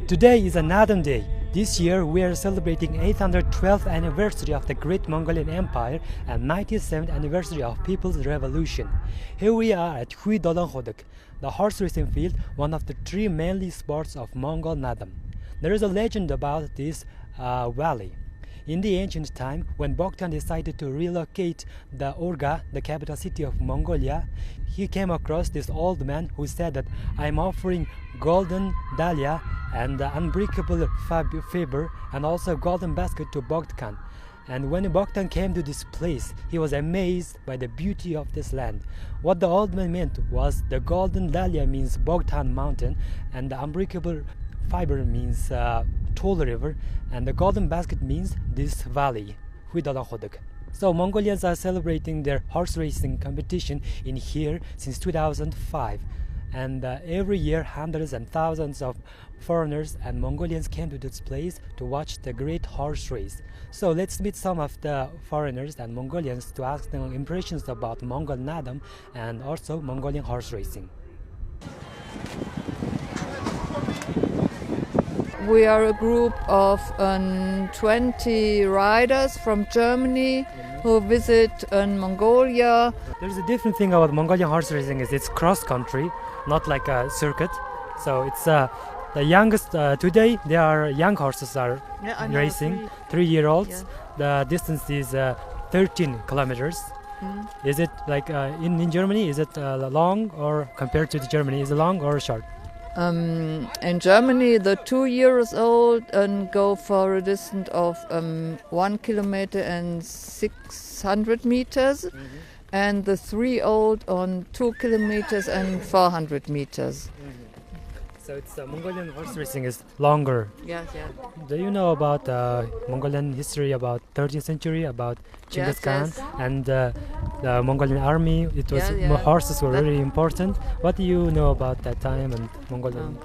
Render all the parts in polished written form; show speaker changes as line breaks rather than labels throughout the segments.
Today is a Naadam Day. This year we are celebrating 812th anniversary of the Great Mongolian Empire and 97th anniversary of People's Revolution. Here we are at Hui Dolonghodok, the horse racing field, one of the three mainly sports of Mongol Naadam. There is a legend about this valley. In the ancient time, when Bogdan decided to relocate the Urga, the capital city of Mongolia, he came across this old man who said that I'm offering golden dahlia and unbreakable fiber and also golden basket to Bogdan. And when Bogdan came to this place, he was amazed by the beauty of this land. What the old man meant was the golden dahlia means Bogdan mountain, and the unbreakable fiber means Tol river, and the golden basket means this valley, Hui Dolonghodok. So Mongolians are celebrating their horse racing competition in here since 2005. And every year hundreds and thousands of foreigners and Mongolians came to this place to watch the great horse race. So let's meet some of the foreigners and Mongolians to ask them impressions about Mongol Naadam and also Mongolian horse racing.
We are a group of 20 riders from Germany who visit Mongolia.
There's a different thing about Mongolian horse racing is it's cross-country, not like a circuit. So it's the youngest, today there are young horses are racing, 3-year-olds. Yeah. The distance is 13 kilometers. Is it like in Germany, is it long, or compared to Germany, is it long or short?
In Germany, the 2 years old go for a distance of 1 kilometer and 600 meters, and the 3-year-old on 2 kilometers and 400 meters.
So it's Mongolian horse racing is longer.
Yes, yeah.
Do you know about Mongolian history about 13th century, about Genghis Khan and the Mongolian army? It was horses were very important. What do you know about that time and Mongolian?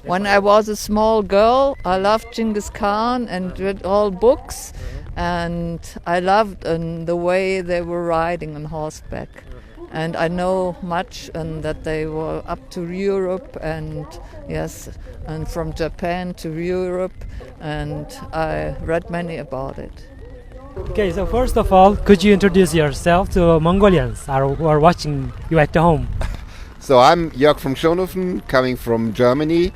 When I was a small girl, I loved Genghis Khan and read all books, and I loved the way they were riding on horseback. And I know much, and that they were up to Europe, and and from Japan to Europe, and I read many about it.
Okay, so first of all, could you introduce yourself to Mongolians who are watching you at home?
So I'm Jörg from Schönhofen, coming from Germany,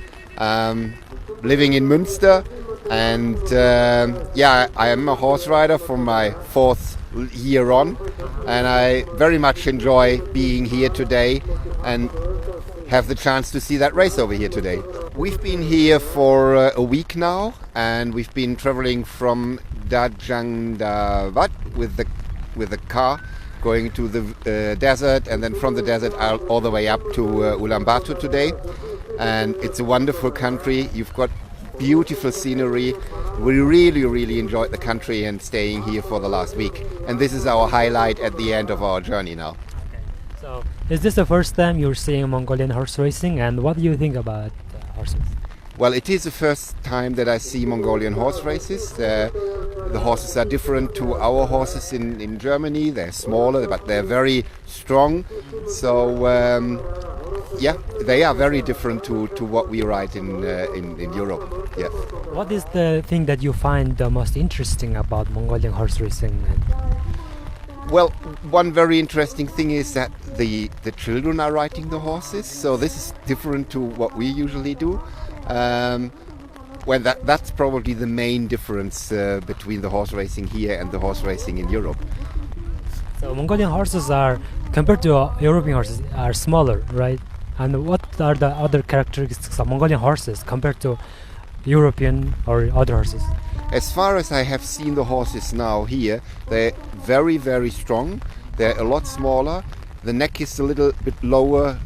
living in Münster, and I am a horse rider from my 4th year on, and I very much enjoy being here today and have the chance to see that race over here today. We've been here for a week now, and we've been traveling from Dajangdavat with the car, going to the desert, and then from the desert all the way up to Ulaanbaatar today. And it's a wonderful country. You've got beautiful scenery. We really enjoyed the country and staying here for the last week. And this is our highlight at the end of our journey now.
So, is this the first time you're seeing Mongolian horse racing, and what do you think about horses?
Well, it is the first time that I see Mongolian horse races. The horses are different to our horses in Germany. They're smaller, but they're very strong. So, they are very different to what we ride in Europe. Yeah.
What is the thing that you find the most interesting about Mongolian horse racing?
Well, one very interesting thing is that the children are riding the horses. So this is different to what we usually do. That's probably the main difference between the horse racing here and the horse racing in Europe.
So Mongolian horses are, compared to European horses, are smaller, right? And what are the other characteristics of Mongolian horses compared to European or other horses?
As far as I have seen the horses now here, they're very strong. They're a lot smaller. The neck is a little bit lower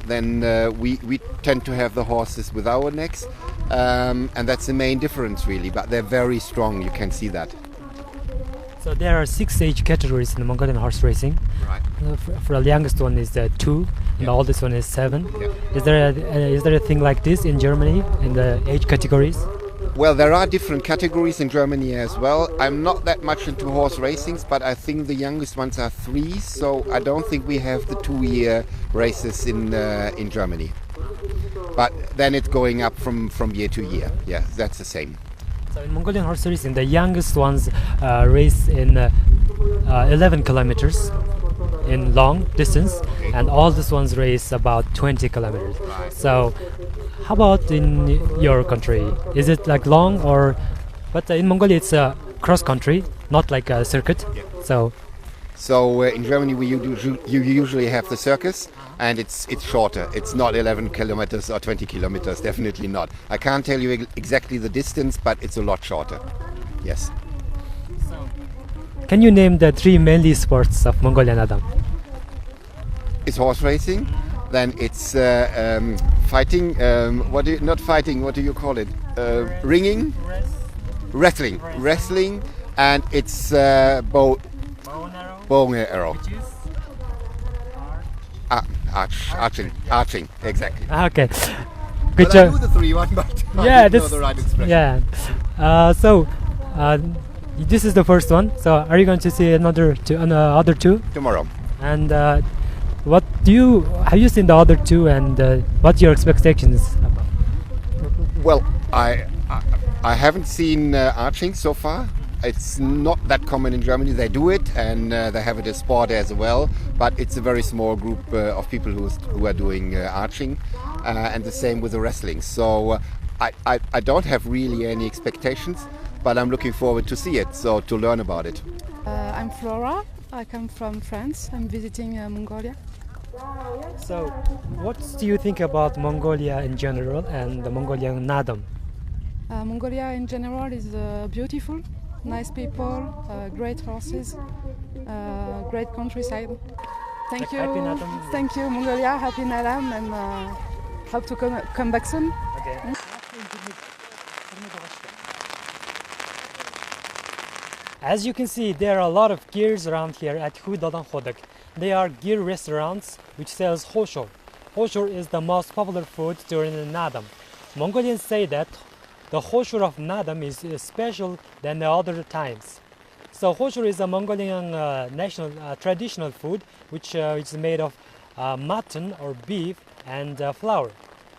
than we tend to have the horses with our necks. And that's the main difference really, but they're very strong, you can see that.
So there are 6 age categories in the Mongolian horse racing.
Right.
For the youngest one is 2, and the oldest one is 7. Yeah. Is there a thing like this in Germany in the age categories?
Well, there are different categories in Germany as well. I'm not that much into horse racings, but I think the youngest ones are 3, so I don't think we have the 2-year races in Germany. But then it's going up from year to year. Yeah, that's the same.
So in Mongolian horse racing, the youngest ones race in 11 kilometers in long distance, and all these ones race about 20 kilometers. So how about in your country? Is it like long or? But in Mongolia it's a cross country, not like a circuit.
Yeah.
So
in Germany you usually have the circus, and it's shorter. It's not 11 kilometers or 20 kilometers, definitely not. I can't tell you exactly the distance, but it's a lot shorter. Yes.
Can you name the 3 mainly sports of Mongolian Naadam?
It's horse racing, then it's fighting. Not fighting. What do you call it? Ringing, wrestling, and it's bow and arrow. Arching, exactly.
Okay, good
But
job.
I knew the 3 one, but
Yeah,
I didn't know the right expression.
Yeah. This is the first one. So are you going to see other 2?
Tomorrow.
And have you seen the other 2, and what's your expectations about?
Well, I haven't seen arching so far. It's not that common in Germany. They do it, and they have it as sport as well. But it's a very small group of people who are doing arching, and the same with the wrestling. So I don't have really any expectations, but I'm looking forward to see it, so to learn about it.
I'm Flora. I come from France. I'm visiting Mongolia.
So, what do you think about Mongolia in general and the Mongolian Naadam?
Mongolia in general is beautiful, nice people, great horses, great countryside. Thank you.
Happy Naadam.
Thank you, Mongolia. Happy Naadam, and hope to come back soon.
Okay. As you can see, there are a lot of gears around here at Hudadan. They are gear restaurants which sells hoshor. Hoshor is the most popular food during the Naadam. Mongolians say that the hoshor of Naadam is special than the other times. So hoshor is a Mongolian national traditional food which is made of mutton or beef and flour.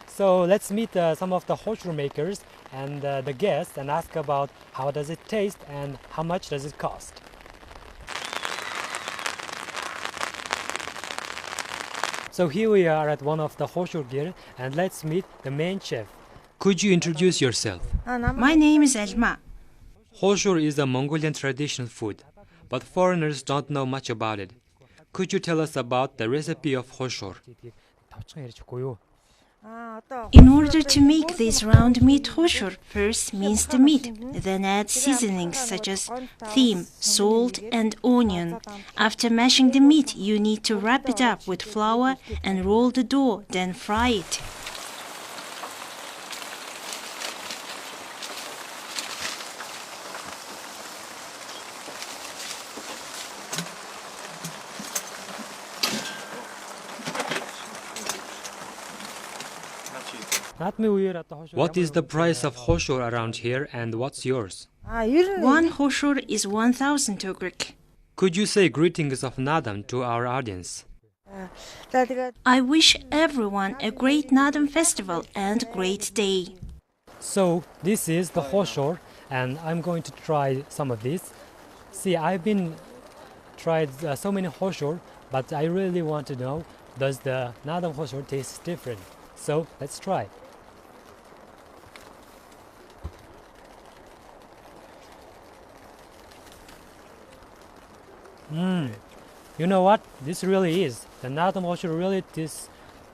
So let's meet some of the hoshor makers and the guests and ask about how does it taste and how much does it cost. So here we are at one of the hoshor gear, and let's meet the main chef. Could you introduce yourself?
My name is Elma.
Hoshor is a Mongolian traditional food, but foreigners don't know much about it. Could you tell us about the recipe of hoshor?
In order to make this round meat hoshor, first mince the meat, then add seasonings such as thyme, salt and onion. After mashing the meat, you need to wrap it up with flour and roll the dough, then fry it.
What is the price of hoshor around here and what's yours?
One hoshor is 1,000 togrik.
Could you say greetings of Naadam to our audience?
I wish everyone a great Naadam festival and great day.
So this is the hoshor, and I'm going to try some of these. See, I've been tried so many hoshor, but I really want to know, does the Naadam hoshor taste different? So let's try. You know what? This really is. The Naadam hoshor really is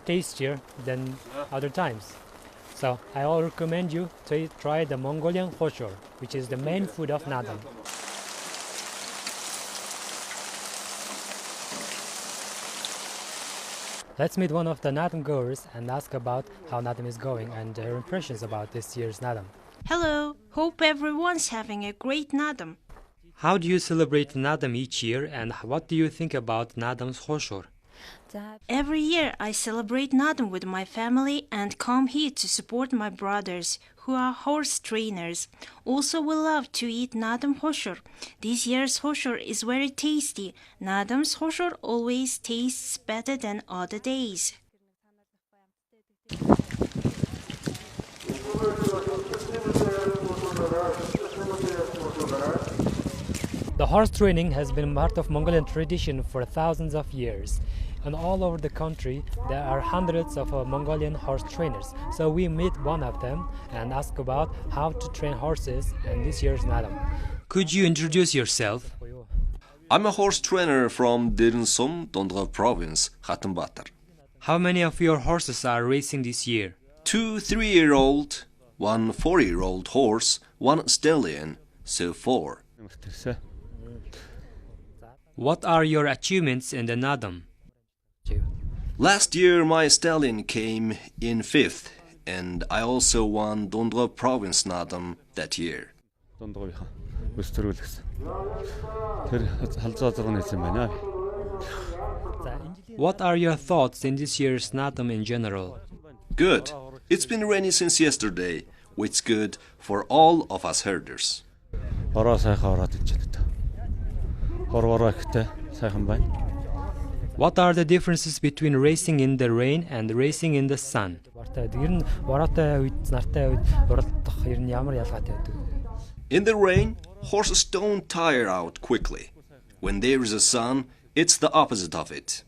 tastier than other times. So I will recommend you to try the Mongolian hoshor, which is the main food of Naadam. Let's meet one of the Naadam goers and ask about how Naadam is going and their impressions about this year's Naadam.
Hello, hope everyone's having a great Naadam.
How do you celebrate Naadam each year, and what do you think about Naadam's hoshor?
Every year I celebrate Naadam with my family and come here to support my brothers who are horse trainers. Also, we love to eat Naadam hoshor. This year's hoshor is very tasty. Naadam's hoshor always tastes better than other days.
The horse training has been part of Mongolian tradition for thousands of years. And all over the country, there are hundreds of Mongolian horse trainers. So we meet one of them and ask about how to train horses in this year's Naadam. Could you introduce yourself?
I'm a horse trainer from Derinsom, Dondra province, Khatambatar.
How many of your horses are racing this year?
2 3-year-old, 1 4-year-old horse, 1 stallion, so 4.
What are your achievements in the Naadam?
Last year my stallion came in 5th, and I also won Dondra province Naadam that year.
What are your thoughts in this year's Naadam in general?
Good. It's been rainy since yesterday, which is good for all of us herders.
What are the differences between racing in the rain and racing in the sun?
In the rain, horses don't tire out quickly. When there is a sun, it's the opposite of it.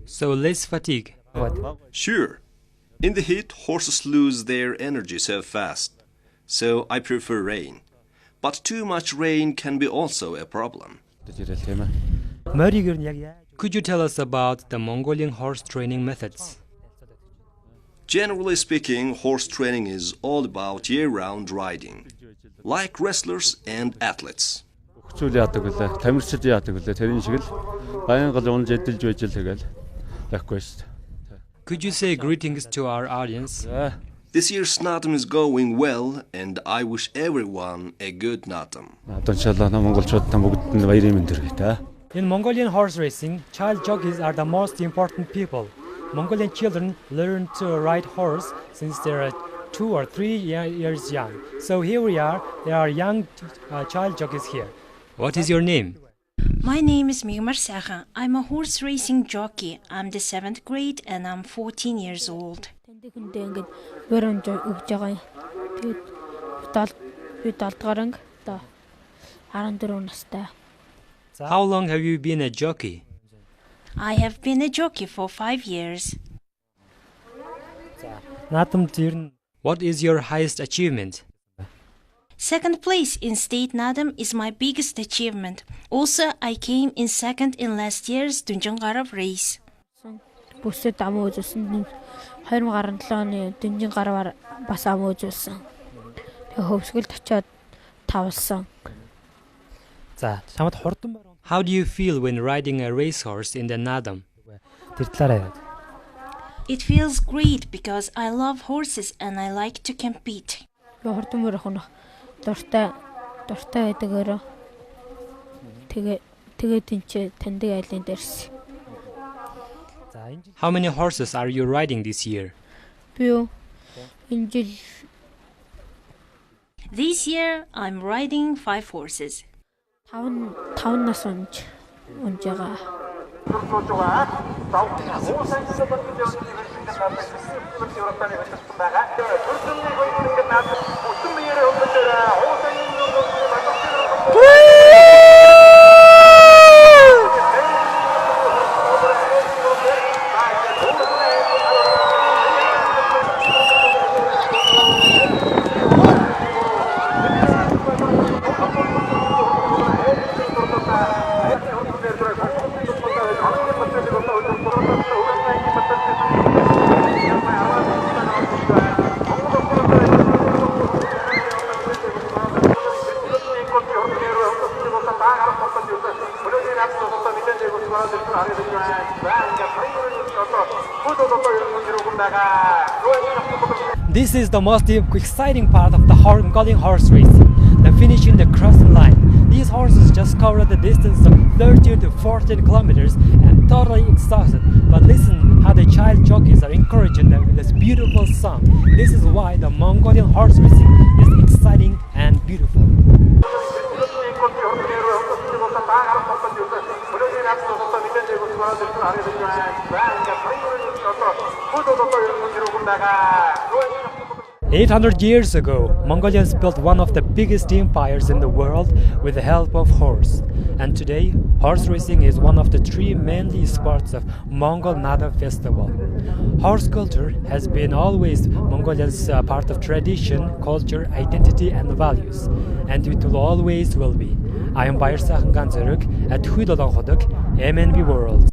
So less fatigue.
Sure. In the heat, horses lose their energy so fast. So I prefer rain. But too much rain can be also a problem.
Could you tell us about the Mongolian horse training methods?
Generally speaking, horse training is all about year-round riding, like wrestlers and athletes.
Could you say greetings to our audience?
This year's Naadam is going well, and I wish everyone a good Naadam.
In Mongolian horse racing, child jockeys are the most important people. Mongolian children learn to ride horse since they are 2 or 3 years young. So here we are, there are young child jockeys here. What is your name?
My name is Migmar Saha. I'm a horse racing jockey. I'm the 7th grade and I'm 14 years old.
How long have you been a jockey?
I have been a jockey for 5 years.
What is your highest achievement?
2nd place in state Naadam is my biggest achievement. Also, I came in 2nd in last year's Dunjangarab race.
How do you feel when riding a racehorse in the Naadam?
It feels great because I love horses and I like to compete.
How many horses are you riding this year?
This year, I'm riding 5 horses.
This is the most exciting part of the Mongolian horse racing, the finishing the crossing line. These horses just covered the distance of 13 to 14 kilometers and totally exhausted. But listen how the child jockeys are encouraging them with this beautiful song. This is why the Mongolian horse racing is exciting and beautiful. "800 years ago, Mongolians built one of the biggest empires in the world with the help of horse. And today, horse racing is one of the three mainly sports of Mongol Naadam festival. Horse culture has been always Mongolians' part of tradition, culture, identity, and values. And it will always will be. I am Bayır Sakın Ganzeruk at Huydodon Hodok, MNB World.